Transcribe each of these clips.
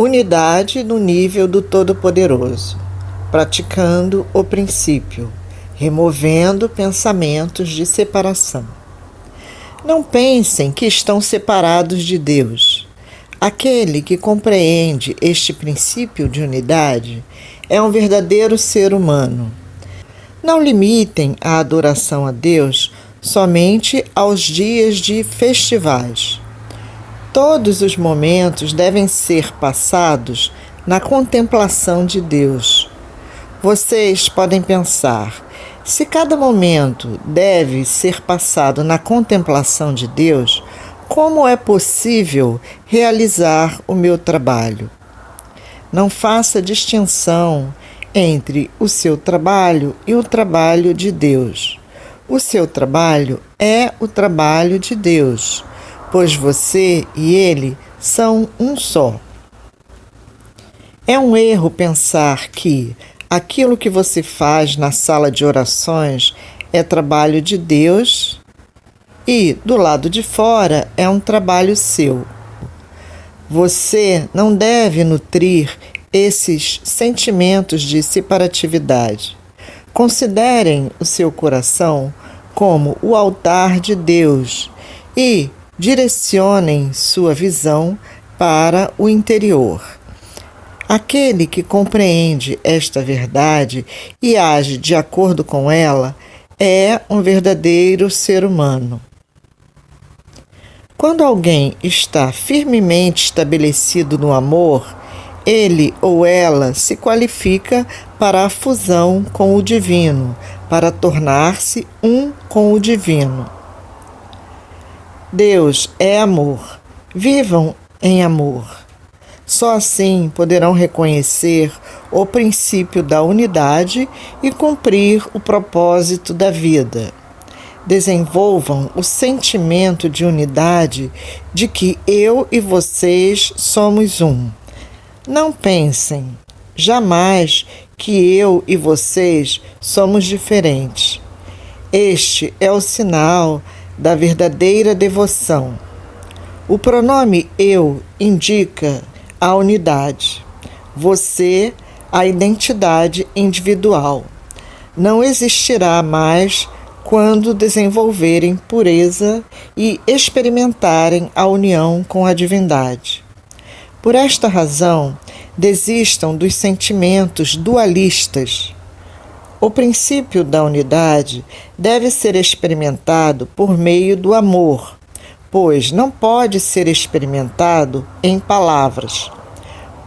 Unidade no nível do Todo-Poderoso, praticando o princípio, removendo pensamentos de separação. Não pensem que estão separados de Deus. Aquele que compreende este princípio de unidade é um verdadeiro ser humano. Não limitem a adoração a Deus somente aos dias de festivais. Todos os momentos devem ser passados na contemplação de Deus. Vocês podem pensar, se cada momento deve ser passado na contemplação de Deus, como é possível realizar o meu trabalho? Não faça distinção entre o seu trabalho e o trabalho de Deus. O seu trabalho é o trabalho de Deus, pois você e Ele são um só. É um erro pensar que aquilo que você faz na sala de orações é trabalho de Deus e, do lado de fora, é um trabalho seu. Você não deve nutrir esses sentimentos de separatividade. Considerem o seu coração como o altar de Deus e direcionem sua visão para o interior. Aquele que compreende esta verdade e age de acordo com ela é um verdadeiro ser humano. Quando alguém está firmemente estabelecido no amor, ele ou ela se qualifica para a fusão com o divino, para tornar-se um com o divino. Deus é amor. Vivam em amor. Só assim poderão reconhecer o princípio da unidade e cumprir o propósito da vida. Desenvolvam o sentimento de unidade de que eu e vocês somos um. Não pensem, jamais, que eu e vocês somos diferentes. Este é o sinal da verdadeira devoção. O pronome eu indica a unidade, você a identidade individual. Não existirá mais quando desenvolverem pureza e experimentarem a união com a divindade. Por esta razão, desistam dos sentimentos dualistas. O princípio da unidade deve ser experimentado por meio do amor, pois não pode ser experimentado em palavras.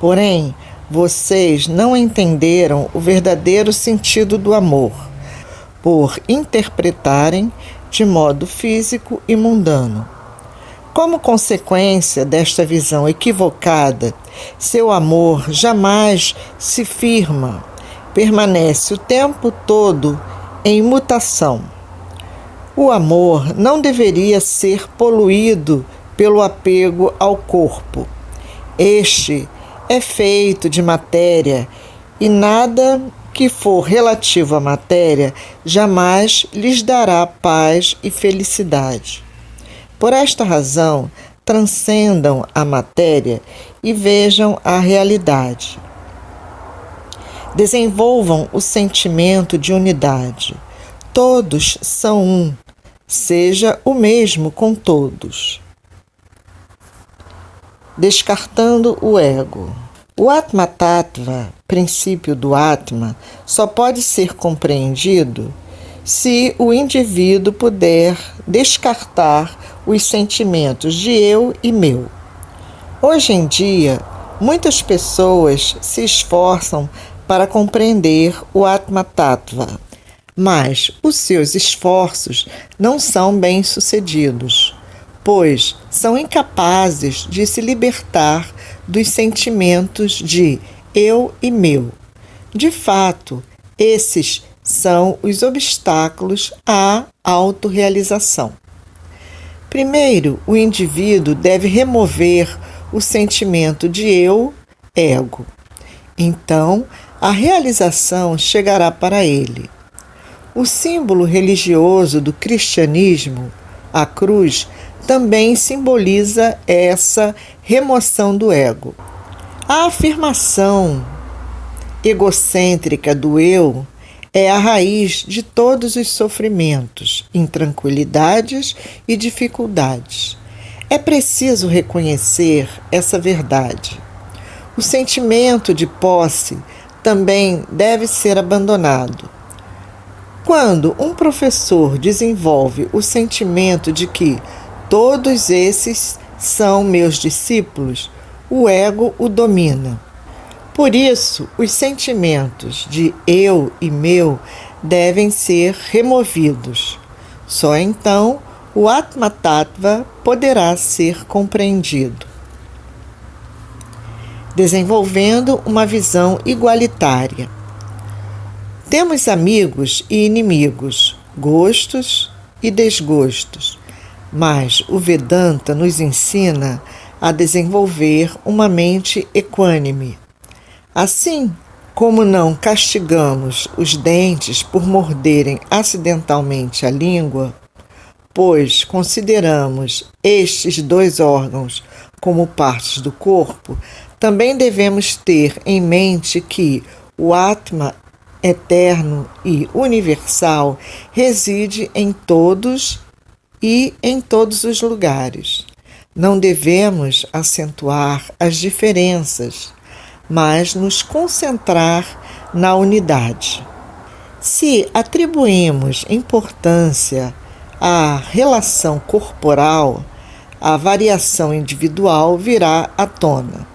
Porém, vocês não entenderam o verdadeiro sentido do amor, por interpretarem de modo físico e mundano. Como consequência desta visão equivocada, seu amor jamais se firma, permanece o tempo todo em mutação. O amor não deveria ser poluído pelo apego ao corpo. Este é feito de matéria e nada que for relativo à matéria jamais lhes dará paz e felicidade. Por esta razão, transcendam a matéria e vejam a realidade. Desenvolvam o sentimento de unidade. Todos são um. Seja o mesmo com todos. Descartando o ego. O Atma Tattva, princípio do Atma, só pode ser compreendido se o indivíduo puder descartar os sentimentos de eu e meu. Hoje em dia, muitas pessoas se esforçam para compreender o Atma Tattva, mas os seus esforços não são bem-sucedidos, pois são incapazes de se libertar dos sentimentos de eu e meu. De fato, esses são os obstáculos à autorrealização. Primeiro, o indivíduo deve remover o sentimento de eu, ego. Então, a realização chegará para ele. O símbolo religioso do cristianismo, a cruz, também simboliza essa remoção do ego. A afirmação egocêntrica do eu é a raiz de todos os sofrimentos, intranquilidades e dificuldades. É preciso reconhecer essa verdade. O sentimento de posse também deve ser abandonado. Quando um professor desenvolve o sentimento de que todos esses são meus discípulos, o ego o domina. Por isso, os sentimentos de eu e meu devem ser removidos. Só então o Atma Tattva poderá ser compreendido. Desenvolvendo uma visão igualitária. Temos amigos e inimigos, gostos e desgostos, mas o Vedanta nos ensina a desenvolver uma mente equânime. Assim como não castigamos os dentes por morderem acidentalmente a língua, pois consideramos estes dois órgãos como partes do corpo, também devemos ter em mente que o Atma eterno e universal reside em todos e em todos os lugares. Não devemos acentuar as diferenças, mas nos concentrar na unidade. Se atribuímos importância à relação corporal, a variação individual virá à tona.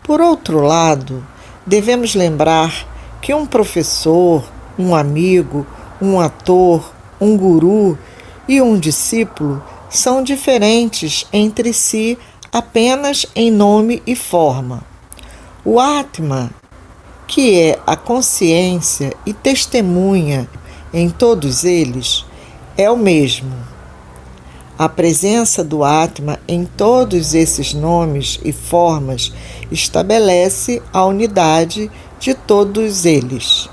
Por outro lado, devemos lembrar que um professor, um amigo, um ator, um guru e um discípulo são diferentes entre si apenas em nome e forma. O Atma, que é a consciência e testemunha em todos eles, é o mesmo. A presença do Atma em todos esses nomes e formas estabelece a unidade de todos eles.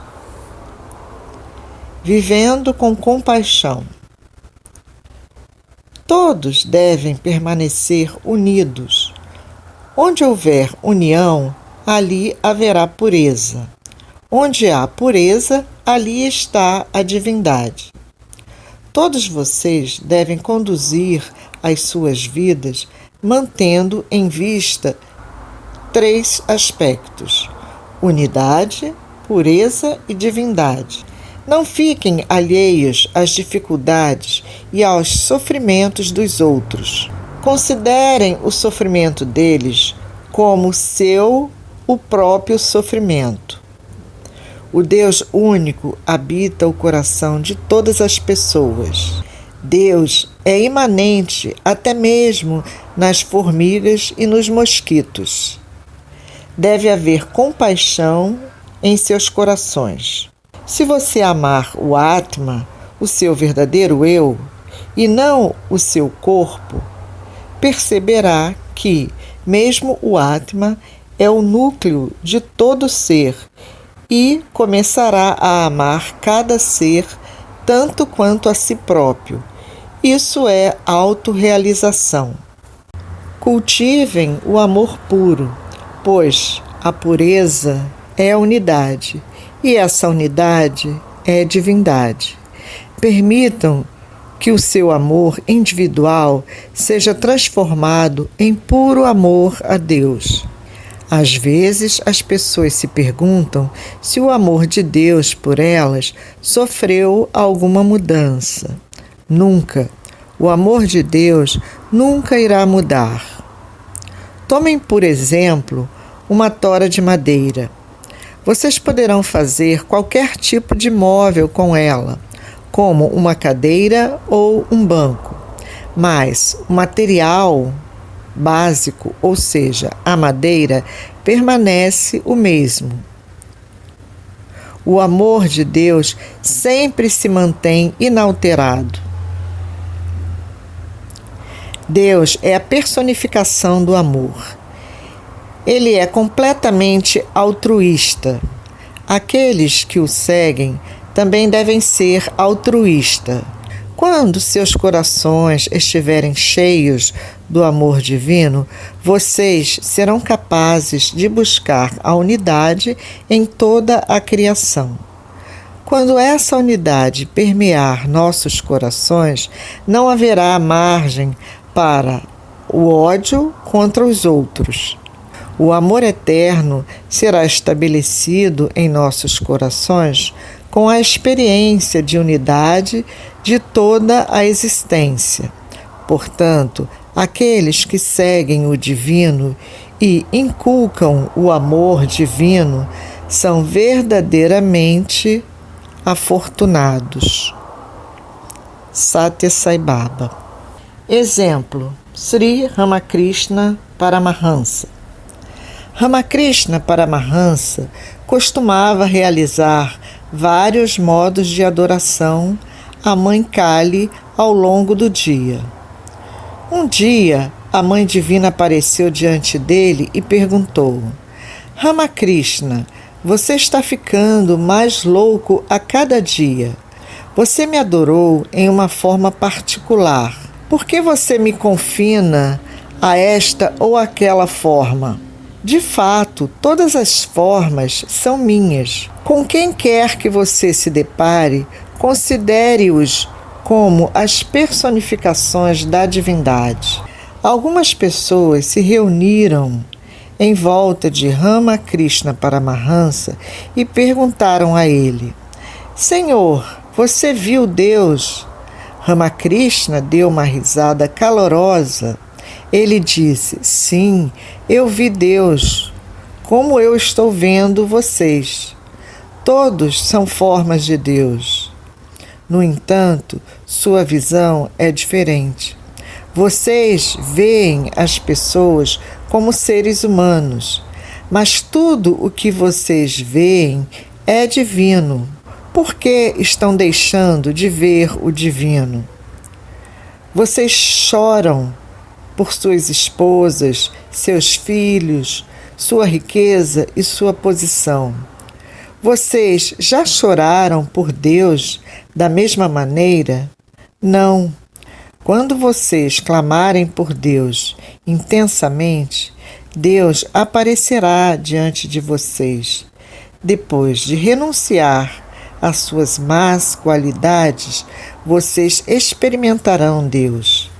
Vivendo com compaixão. Todos devem permanecer unidos. Onde houver união, ali haverá pureza. Onde há pureza, ali está a divindade. Todos vocês devem conduzir as suas vidas mantendo em vista 3 aspectos: unidade, pureza e divindade. Não fiquem alheios às dificuldades e aos sofrimentos dos outros. Considerem o sofrimento deles como o próprio sofrimento. O Deus único habita o coração de todas as pessoas. Deus é imanente até mesmo nas formigas e nos mosquitos. Deve haver compaixão em seus corações. Se você amar o Atma, o seu verdadeiro eu, e não o seu corpo, perceberá que, mesmo o Atma, é o núcleo de todo ser e começará a amar cada ser tanto quanto a si próprio. Isso é autorrealização. Cultivem o amor puro, pois a pureza é a unidade e essa unidade é divindade. Permitam que o seu amor individual seja transformado em puro amor a Deus. Às vezes, as pessoas se perguntam se o amor de Deus por elas sofreu alguma mudança. Nunca. O amor de Deus nunca irá mudar. Tomem, por exemplo, uma tora de madeira. Vocês poderão fazer qualquer tipo de móvel com ela, como uma cadeira ou um banco, mas o material básico, ou seja, a madeira, permanece o mesmo. O amor de Deus sempre se mantém inalterado. Deus é a personificação do amor. Ele é completamente altruísta. Aqueles que o seguem também devem ser altruístas. Quando seus corações estiverem cheios do amor divino, vocês serão capazes de buscar a unidade em toda a criação. Quando essa unidade permear nossos corações, não haverá margem para o ódio contra os outros. O amor eterno será estabelecido em nossos corações com a experiência de unidade de toda a existência. Portanto, aqueles que seguem o divino e inculcam o amor divino são verdadeiramente afortunados. Satya Sai Baba. Exemplo: Sri Ramakrishna Paramahansa. Ramakrishna Paramahansa costumava realizar vários modos de adoração à Mãe Kali ao longo do dia. Um dia, a Mãe Divina apareceu diante dele e perguntou: Ramakrishna, você está ficando mais louco a cada dia. Você me adorou em uma forma particular. Por que você me confina a esta ou aquela forma? De fato, todas as formas são minhas. Com quem quer que você se depare, considere-os como as personificações da divindade. Algumas pessoas se reuniram em volta de Ramakrishna Paramahansa e perguntaram a ele: Senhor, você viu Deus? Ramakrishna deu uma risada calorosa. Ele disse: Sim, eu vi Deus, como eu estou vendo vocês. Todos são formas de Deus. No entanto, sua visão é diferente. Vocês veem as pessoas como seres humanos, mas tudo o que vocês veem é divino. Por que estão deixando de ver o divino? Vocês choram por suas esposas, seus filhos, sua riqueza e sua posição. Vocês já choraram por Deus da mesma maneira? Não. Quando vocês clamarem por Deus intensamente, Deus aparecerá diante de vocês. Depois de renunciar às suas más qualidades, vocês experimentarão Deus.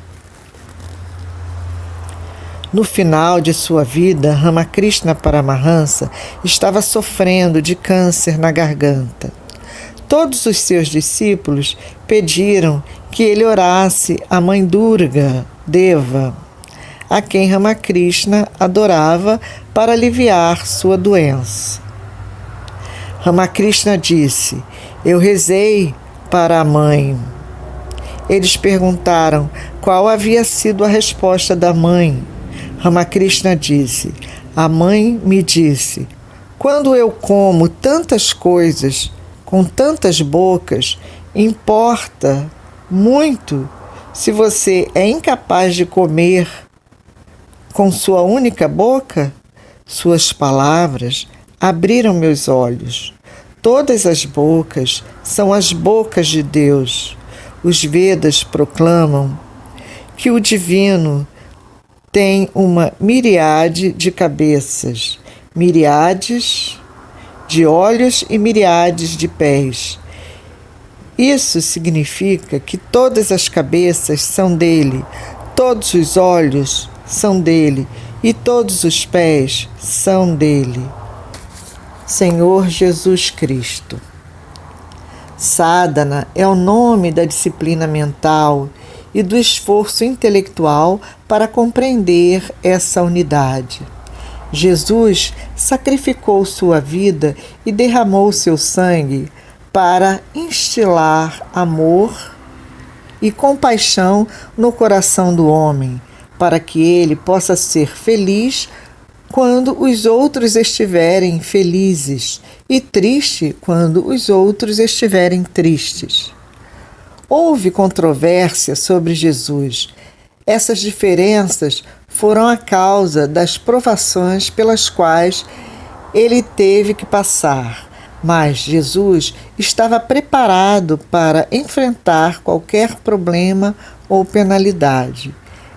No final de sua vida, Ramakrishna Paramahansa estava sofrendo de câncer na garganta. Todos os seus discípulos pediram que ele orasse à Mãe Durga, Deva, a quem Ramakrishna adorava para aliviar sua doença. Ramakrishna disse: Eu rezei para a mãe. Eles perguntaram qual havia sido a resposta da mãe. Ramakrishna disse: A mãe me disse: Quando eu como tantas coisas com tantas bocas, importa muito se você é incapaz de comer com sua única boca? Suas palavras abriram meus olhos. Todas as bocas são as bocas de Deus. Os Vedas proclamam que o divino tem uma miríade de cabeças, miríades de olhos e miríades de pés. Isso significa que todas as cabeças são dele, todos os olhos são dele e todos os pés são dele. Senhor Jesus Cristo. Sadhana é o nome da disciplina mental e do esforço intelectual para compreender essa unidade. Jesus sacrificou sua vida e derramou seu sangue para instilar amor e compaixão no coração do homem, para que ele possa ser feliz quando os outros estiverem felizes e triste quando os outros estiverem tristes. Houve controvérsia sobre Jesus. Essas diferenças foram a causa das provações pelas quais ele teve que passar, mas Jesus estava preparado para enfrentar qualquer problema ou penalidade.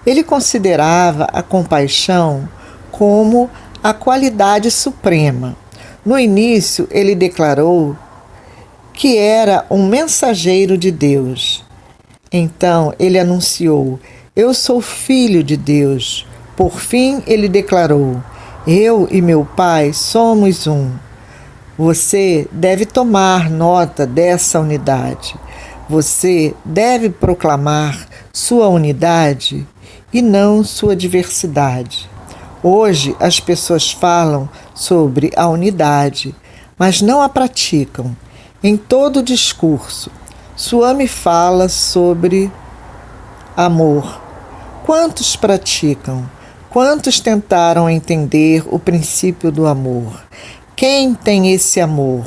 Ele considerava a compaixão como a qualidade suprema. No início, ele declarou que era um mensageiro de Deus. Então, ele anunciou: "Eu sou filho de Deus." Por fim, ele declarou: "Eu e meu Pai somos um." Você deve tomar nota dessa unidade. Você deve proclamar sua unidade e não sua diversidade. Hoje as pessoas falam sobre a unidade, mas não a praticam. Em todo discurso, Swami fala sobre amor. Quantos praticam? Quantos tentaram entender o princípio do amor? Quem tem esse amor?